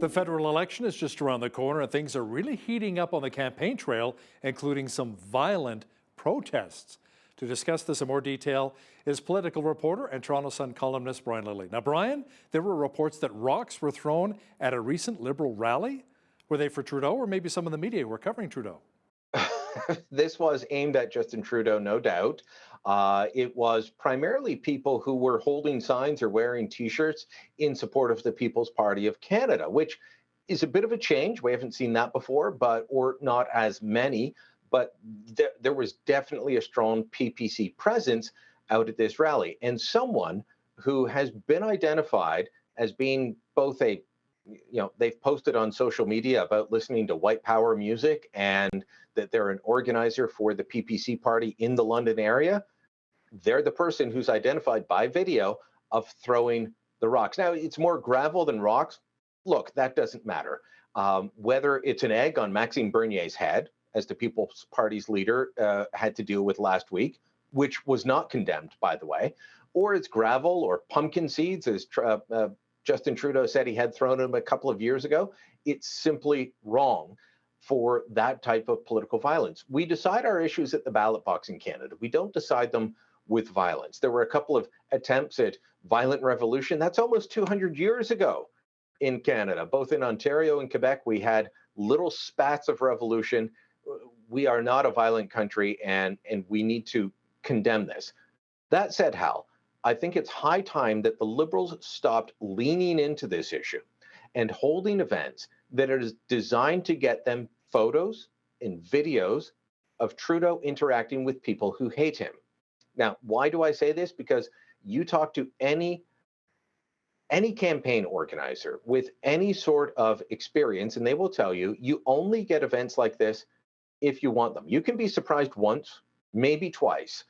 The federal election is just around the corner and things are really heating up on the campaign trail, including some violent protests. To discuss this in more detail is political reporter and Toronto Sun columnist Brian Lilley. Now, Brian, there were reports that rocks were thrown at a recent Liberal rally. Were they for Trudeau or maybe some of the media who were covering Trudeau? This was aimed at Justin Trudeau, no doubt. It was primarily people who were holding signs or wearing T-shirts in support of the People's Party of Canada, which is a bit of a change. We haven't seen that before, or not as many. But there was definitely a strong PPC presence out at this rally, and someone who has been identified as being both they've posted on social media about listening to white power music and that they're an organizer for the PPC party in the London area. They're the person who's identified by video of throwing the rocks. Now, it's more gravel than rocks. Look, that doesn't matter. Whether it's an egg on Maxime Bernier's head, as the People's Party's leader had to deal with last week, which was not condemned, by the way, or it's gravel or pumpkin seeds, as Justin Trudeau said he had thrown them a couple of years ago, it's simply wrong for that type of political violence. We decide our issues at the ballot box in Canada. We don't decide them with violence. There were a couple of attempts at violent revolution. That's almost 200 years ago in Canada. Both in Ontario and Quebec, we had little spats of revolution. We are not a violent country, and we need to condemn this. That said, Hal, I think it's high time that the Liberals stopped leaning into this issue and holding events that are designed to get them photos and videos of Trudeau interacting with people who hate him. Now, why do I say this? Because you talk to any campaign organizer with any sort of experience, and they will tell you, you only get events like this if you want them. You can be surprised once, maybe twice,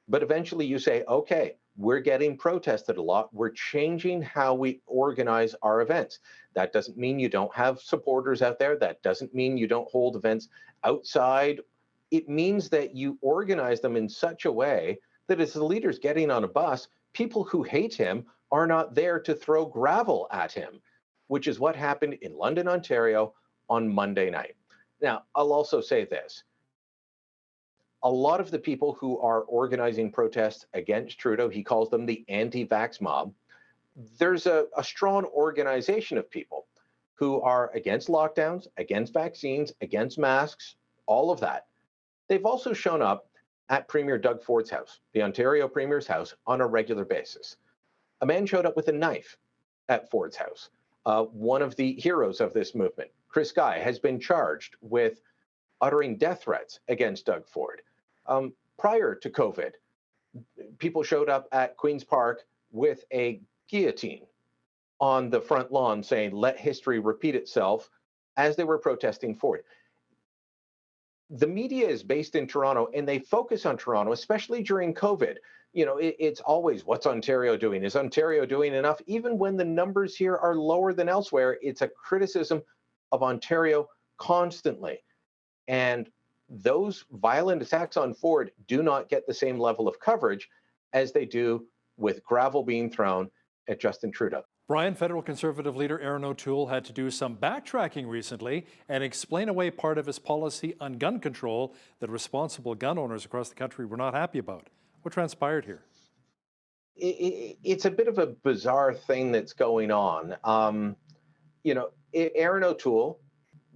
but eventually you say, okay, we're getting protested a lot. We're changing how we organize our events. That doesn't mean you don't have supporters out there. That doesn't mean you don't hold events outside. It means that you organize them in such a way that as the leader's getting on a bus, people who hate him are not there to throw gravel at him, which is what happened in London, Ontario on Monday night. Now, I'll also say this. A lot of the people who are organizing protests against Trudeau, he calls them the anti-vax mob, there's a strong organization of people who are against lockdowns, against vaccines, against masks, all of that. They've also shown up at Premier Doug Ford's house, the Ontario Premier's house, on a regular basis. A man showed up with a knife at Ford's house. One of the heroes of this movement, Chris Guy, has been charged with uttering death threats against Doug Ford. Prior to COVID, people showed up at Queen's Park with a guillotine on the front lawn saying, "Let history repeat itself," as they were protesting Ford. The media is based in Toronto, and they focus on Toronto, especially during COVID. You know, it's always, what's Ontario doing? Is Ontario doing enough? Even when the numbers here are lower than elsewhere, it's a criticism of Ontario constantly. And those violent attacks on Ford do not get the same level of coverage as they do with gravel being thrown at Justin Trudeau. Brian, federal Conservative leader Erin O'Toole had to do some backtracking recently and explain away part of his policy on gun control that responsible gun owners across the country were not happy about. What transpired here? It's a bit of a bizarre thing that's going on. Erin O'Toole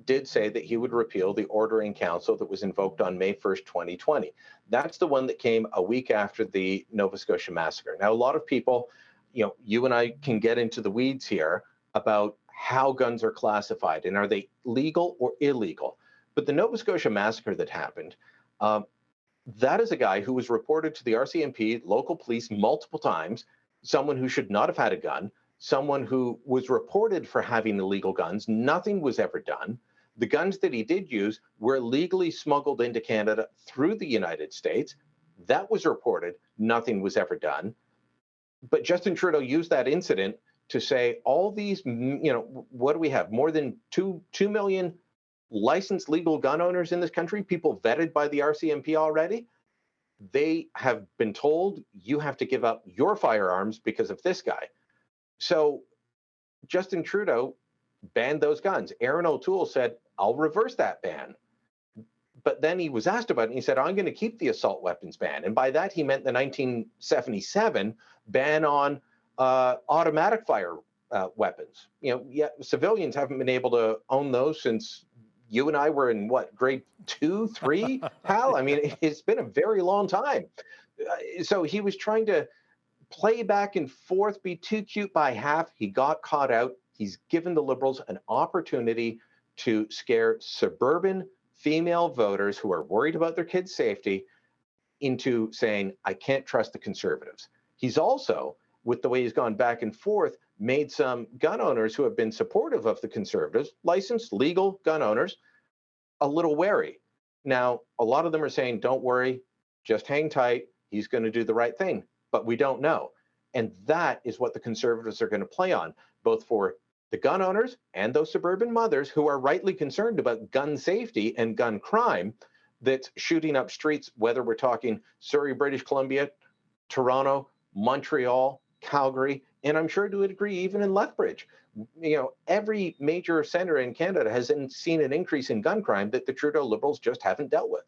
did say that he would repeal the order in council that was invoked on May 1st, 2020. That's the one that came a week after the Nova Scotia massacre. Now, a lot of people, you and I can get into the weeds here about how guns are classified and are they legal or illegal. But the Nova Scotia massacre that happened, that is a guy who was reported to the RCMP, local police multiple times, someone who should not have had a gun, someone who was reported for having illegal guns. Nothing was ever done. The guns that he did use were legally smuggled into Canada through the United States. That was reported. Nothing was ever done. But Justin Trudeau used that incident to say all these, what do we have? More than 2 million licensed legal gun owners in this country, people vetted by the RCMP already. They have been told, you have to give up your firearms because of this guy. So Justin Trudeau ban those guns. Aaron O'Toole said, I'll reverse that ban. But then he was asked about it and he said, I'm going to keep the assault weapons ban. And by that, he meant the 1977 ban on automatic fire weapons. Yeah, civilians haven't been able to own those since you and I were in what, grade 2, 3, Hal? I mean, it's been a very long time. So he was trying to play back and forth, be too cute by half. He got caught out. He's given the Liberals an opportunity to scare suburban female voters who are worried about their kids' safety into saying, I can't trust the Conservatives. He's also, with the way he's gone back and forth, made some gun owners who have been supportive of the Conservatives, licensed, legal gun owners, a little wary. Now, a lot of them are saying, don't worry, just hang tight. He's going to do the right thing. But we don't know. And that is what the Conservatives are going to play on, both for the gun owners and those suburban mothers who are rightly concerned about gun safety and gun crime that's shooting up streets, whether we're talking Surrey, British Columbia, Toronto, Montreal, Calgary, and I'm sure to a degree even in Lethbridge. Every major centre in Canada has seen an increase in gun crime that the Trudeau Liberals just haven't dealt with.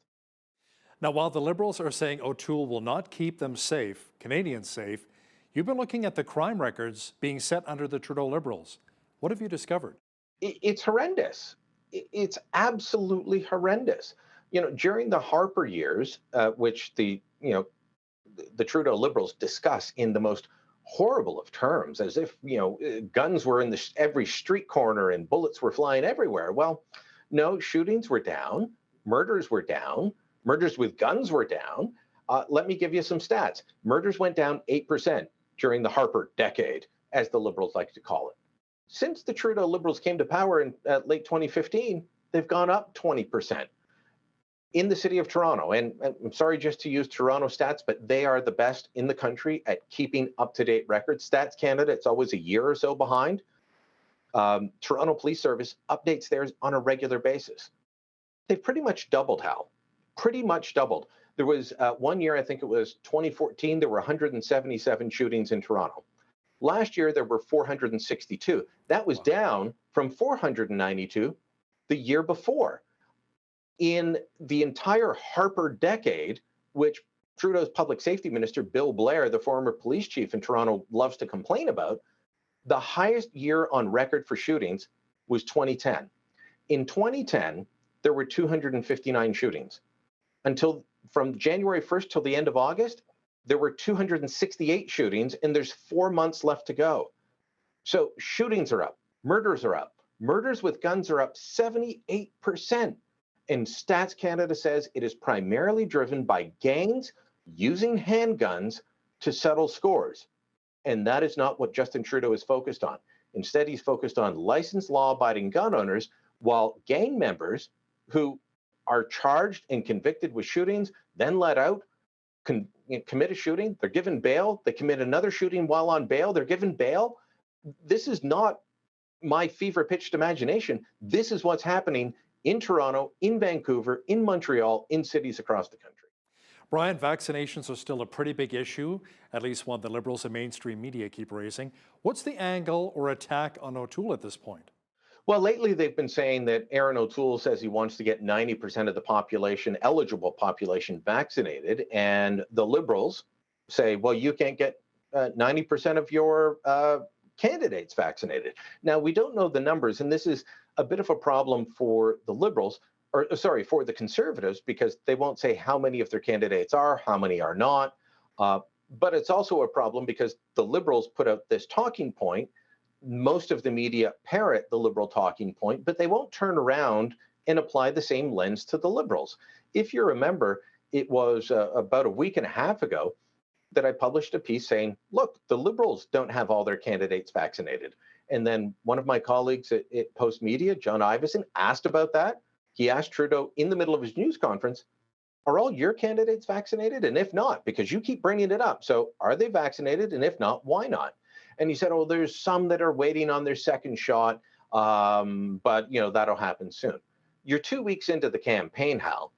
Now, while the Liberals are saying O'Toole will not keep them safe, Canadians safe, you've been looking at the crime records being set under the Trudeau Liberals. What have you discovered? It's horrendous. It's absolutely horrendous. During the Harper years, which the Trudeau Liberals discuss in the most horrible of terms, as if guns were in every street corner and bullets were flying everywhere. Well, no, shootings were down, murders were down, murders with guns were down. Let me give you some stats. Murders went down 8% during the Harper decade, as the Liberals like to call it. Since the Trudeau Liberals came to power in late 2015, they've gone up 20%. In the city of Toronto, and I'm sorry just to use Toronto stats, but they are the best in the country at keeping up-to-date records. Stats Canada, it's always a year or so behind. Toronto Police Service updates theirs on a regular basis. They've pretty much doubled, Hal. Pretty much doubled. There was 1 year, I think it was 2014, there were 177 shootings in Toronto. Last year, there were 462. That was down from 492 the year before. In the entire Harper decade, which Trudeau's public safety minister, Bill Blair, the former police chief in Toronto, loves to complain about, the highest year on record for shootings was 2010. In 2010, there were 259 shootings. Until from January 1st till the end of August, there were 268 shootings, and there's 4 months left to go. So shootings are up, murders are up, murders with guns are up 78%. And Stats Canada says it is primarily driven by gangs using handguns to settle scores. And that is not what Justin Trudeau is focused on. Instead, he's focused on licensed law-abiding gun owners, while gang members who are charged and convicted with shootings, then let out, commit a shooting, they're given bail, they commit another shooting while on bail, they're given bail. This is not my fever-pitched imagination. This is what's happening in Toronto, in Vancouver, in Montreal, in cities across the country. Brian, vaccinations are still a pretty big issue, at least one the Liberals and mainstream media keep raising. What's the angle or attack on O'Toole at this point? Well, lately they've been saying that Aaron O'Toole says he wants to get 90% of the population, eligible population, vaccinated. And the Liberals say, well, you can't get 90% of your candidates vaccinated. Now, we don't know the numbers, and this is a bit of a problem for the Liberals, or sorry, for the Conservatives, because they won't say how many of their candidates are, how many are not. But it's also a problem because the Liberals put out this talking point. Most of the media parrot the Liberal talking point, but they won't turn around and apply the same lens to the Liberals. If you remember, it was about a week and a half ago that I published a piece saying, look, the Liberals don't have all their candidates vaccinated. And then one of my colleagues at Post Media, John Ivison, asked about that. He asked Trudeau in the middle of his news conference, are all your candidates vaccinated? And if not, because you keep bringing it up, so are they vaccinated? And if not, why not? And he said, oh, there's some that are waiting on their second shot, but that'll happen soon. You're 2 weeks into the campaign, Hal.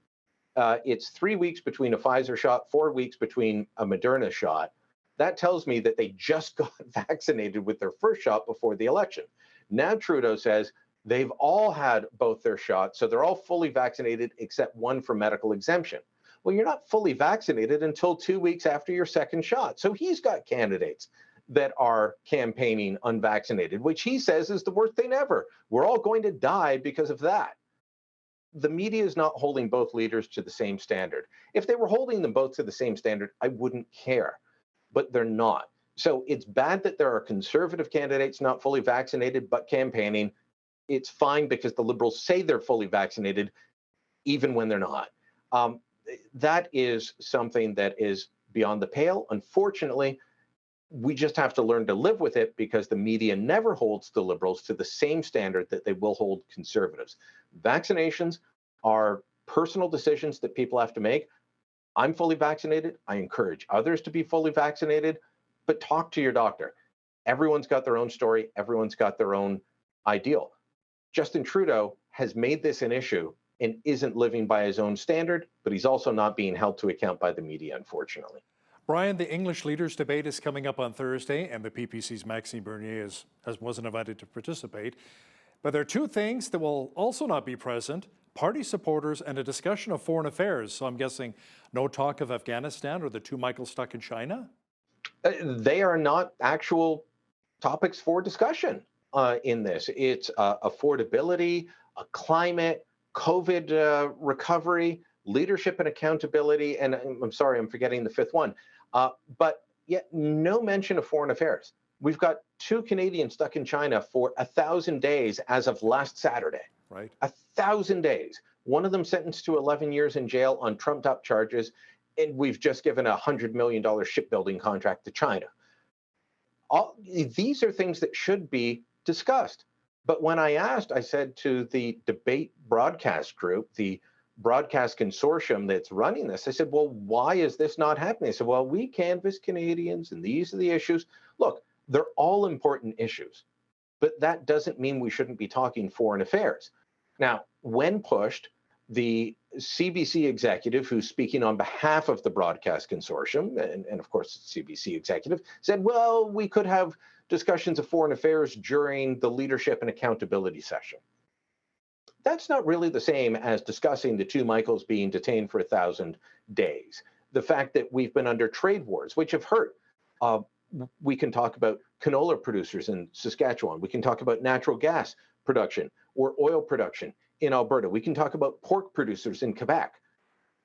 It's 3 weeks between a Pfizer shot, 4 weeks between a Moderna shot. That tells me that they just got vaccinated with their first shot before the election. Now Trudeau says they've all had both their shots, so they're all fully vaccinated except one for medical exemption. Well, you're not fully vaccinated until 2 weeks after your second shot. So he's got candidates that are campaigning unvaccinated, which he says is the worst thing ever. We're all going to die because of that. The media is not holding both leaders to the same standard. If they were holding them both to the same standard, I wouldn't care, but they're not. So it's bad that there are conservative candidates not fully vaccinated but campaigning. It's fine because the Liberals say they're fully vaccinated even when they're not. That is something that is beyond the pale. Unfortunately, we just have to learn to live with it because the media never holds the Liberals to the same standard that they will hold conservatives. Vaccinations are personal decisions that people have to make. I'm fully vaccinated. I encourage others to be fully vaccinated, but talk to your doctor. Everyone's got their own story. Everyone's got their own ideal. Justin Trudeau has made this an issue and isn't living by his own standard, but he's also not being held to account by the media, unfortunately. Brian, the English leaders debate is coming up on Thursday, and the PPC's Maxime Bernier wasn't invited to participate. But there are two things that will also not be present: party supporters and a discussion of foreign affairs. So I'm guessing no talk of Afghanistan or the two Michaels stuck in China? They are not actual topics for discussion in this. It's affordability, climate, COVID recovery, leadership and accountability, and I'm sorry, I'm forgetting the fifth one. But yet no mention of foreign affairs. We've got two Canadians stuck in China for 1,000 days as of last Saturday. Right. 1,000 days. One of them sentenced to 11 years in jail on trumped up charges, and we've just given a $100 million shipbuilding contract to China. All these are things that should be discussed. But when I asked, I said to the debate broadcast group, the broadcast consortium that's running this, I said, well, why is this not happening? They said, well, we canvass Canadians and these are the issues. Look, they're all important issues, but that doesn't mean we shouldn't be talking foreign affairs. Now, when pushed, the CBC executive, who's speaking on behalf of the broadcast consortium, and of course, the CBC executive, said, well, we could have discussions of foreign affairs during the leadership and accountability session. That's not really the same as discussing the two Michaels being detained for 1,000 days. The fact that we've been under trade wars, which have hurt. We can talk about canola producers in Saskatchewan. We can talk about natural gas production or oil production in Alberta. We can talk about pork producers in Quebec.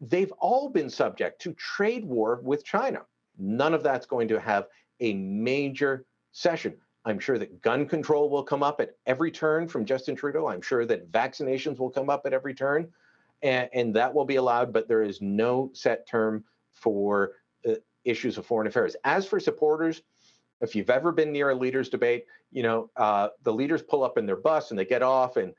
They've all been subject to trade war with China. None of that's going to have a major session. I'm sure that gun control will come up at every turn from Justin Trudeau. I'm sure that vaccinations will come up at every turn, and that will be allowed, but there is no set term for issues of foreign affairs. As for supporters, if you've ever been near a leaders debate, the leaders pull up in their bus and they get off, and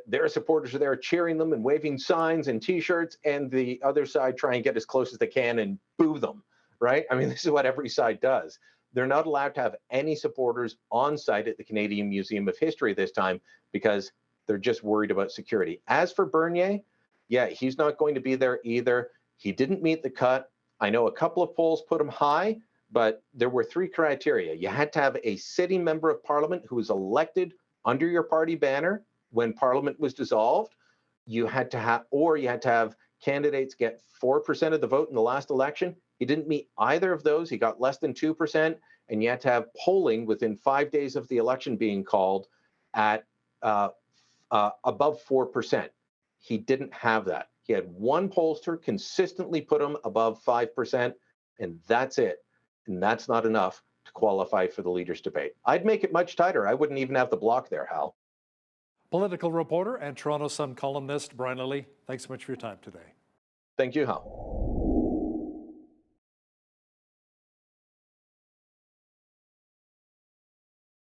their supporters are there cheering them and waving signs and T-shirts, and the other side try and get as close as they can and boo them, right? I mean, this is what every side does. They're not allowed to have any supporters on site at the Canadian Museum of History this time because they're just worried about security. As for Bernier, yeah, he's not going to be there either. He didn't meet the cut. I know a couple of polls put him high, but there were three criteria. You had to have a sitting member of parliament who was elected under your party banner when parliament was dissolved. You had to have candidates get 4% of the vote in the last election. He didn't meet either of those. He got less than 2%, and you had to have polling within 5 days of the election being called at above 4%. He didn't have that. He had one pollster consistently put him above 5%, and that's it. And that's not enough to qualify for the leaders' debate. I'd make it much tighter. I wouldn't even have the block there, Hal. Political reporter and Toronto Sun columnist Brian Lilley, thanks so much for your time today. Thank you, Hal.